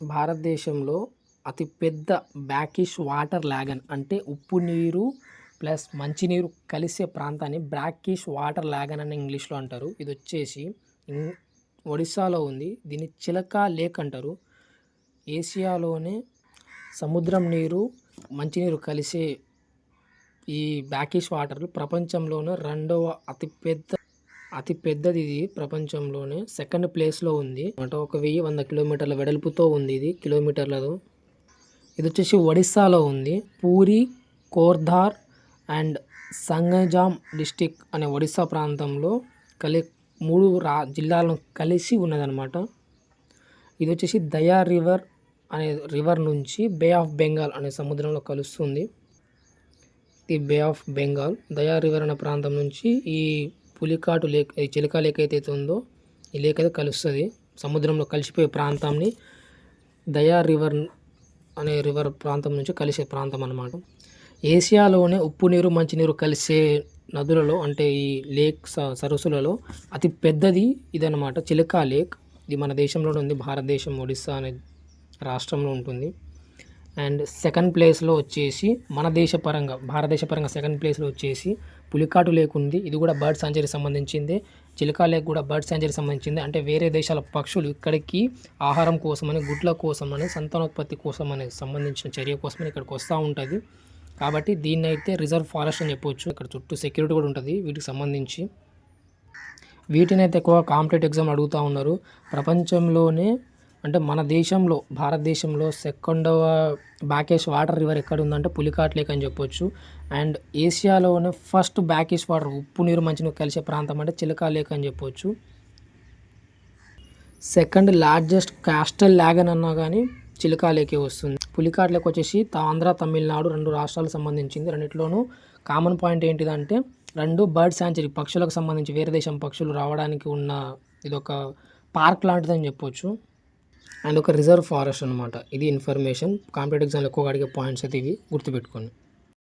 భారతదేశంలో అతిపెద్ద brackish water lagoon అంటే ఉప్పు నీరు ప్లస్ మంచినీరు కలిసే ప్రాంతాన్ని బ్రాకిష్ వాటర్ లాగన్ అని ఇంగ్లీష్లో అంటారు. ఇది వచ్చేసి ఒడిస్సాలో ఉంది. దీన్ని చిలకా లేక్ అంటారు. ఏషియాలోనే సముద్రం నీరు మంచినీరు కలిసే ఈ బ్రాకిష్ వాటర్లు ప్రపంచంలోనే రెండవ అతిపెద్దది. ఇది ప్రపంచంలోనే సెకండ్ ప్లేస్లో ఉంది. అంటే 1100 కిలోమీటర్ల వెడల్పుతో ఉంది. ఇది కిలోమీటర్లలో. ఇది వచ్చేసి ఒడిస్సాలో ఉంది. పూరి, కోర్ధార్ అండ్ సంగజామ్ డిస్టిక్ అనే ఒడిస్సా ప్రాంతంలో మూడు జిల్లాలను కలిసి ఉన్నదన్నమాట. ఇది వచ్చేసి దయా రివర్ అనే రివర్ నుంచి బే ఆఫ్ బెంగాల్ అనే సముద్రంలో కలుస్తుంది. ఈ బే ఆఫ్ బెంగాల్ దయా రివర్ అనే ప్రాంతం నుంచి ఈ పులికాటు లేక్, ఈ చిలకా లేక్ అయితే ఉందో ఈ లేక్ అయితే కలుస్తుంది. సముద్రంలో కలిసిపోయే ప్రాంతాన్ని దయా రివర్ అనే రివర్ ప్రాంతం నుంచి కలిసే ప్రాంతం అన్నమాట. ఏషియాలోనే ఉప్పు నీరు మంచినీరు కలిసే నదులలో అంటే ఈ లేక్ సరస్సులలో అతి పెద్దది ఇదన్నమాట, చిలకా లేక్. ఇది మన దేశంలోనే ఉంది. భారతదేశం ఒడిస్సా అనే రాష్ట్రంలో ఉంటుంది. అండ్ సెకండ్ ప్లేస్లో వచ్చేసి భారతదేశ పరంగా సెకండ్ ప్లేస్లో వచ్చేసి పులికాటు లేక్ ఉంది. ఇది కూడా బర్డ్ సాంచురీ సంబంధించింది. చిలకా లేక్ కూడా బర్డ్ సాంచురీ సంబంధించింది. అంటే వేరే దేశాల పక్షులు ఇక్కడికి ఆహారం కోసమని, గుడ్ల కోసమని, సంతానోత్పత్తి కోసమని సంబంధించిన చర్య కోసమని ఇక్కడికి వస్తూ ఉంటుంది. కాబట్టి దీన్ని అయితే రిజర్వ్ ఫారెస్ట్ అని చెప్పవచ్చు. ఇక్కడ చుట్టూ సెక్యూరిటీ కూడా ఉంటుంది వీటికి సంబంధించి. వీటిని అయితే ఎక్కువ కాంపిటేటివ్ ఎగ్జామ్ అడుగుతూ ఉన్నారు. ప్రపంచంలోనే అంటే మన దేశంలో, భారతదేశంలో సెకండవ బ్రాకిష్ వాటర్ రివర్ ఎక్కడ ఉందంటే పులికాట్ లేక్ అని చెప్పొచ్చు. అండ్ ఏషియాలోనే ఫస్ట్ బ్రాకిష్ వాటర్ ఉప్పు నీరు మంచినీరు కలిసే ప్రాంతం అంటే చిలకా లేక్ అని చెప్పొచ్చు. సెకండ్ లార్జెస్ట్ కాస్టల్ లాగన్ అన్నా కానీ చిలకా లేకే వస్తుంది. పులికాట్ లేక్ వచ్చేసి ఆంధ్ర, తమిళనాడు 2 రాష్ట్రాలకు సంబంధించింది. రెండిట్లోనూ కామన్ పాయింట్ ఏంటిదంటే 2 బర్డ్ సాంచురీ, పక్షులకు సంబంధించి వేరే దేశం పక్షులు రావడానికి ఉన్న ఇదొక పార్క్ లాంటిదని చెప్పొచ్చు. అండ్ ఒక రిజర్వ్ ఫారెస్ట్ అనమాట. ఇది ఇన్ఫర్మేషన్. కాంపిటేటివ్ ఎగ్జామ్లో ఎక్కువగా అడిగే పాయింట్స్ అయితే ఇవి గుర్తుపెట్టుకోండి.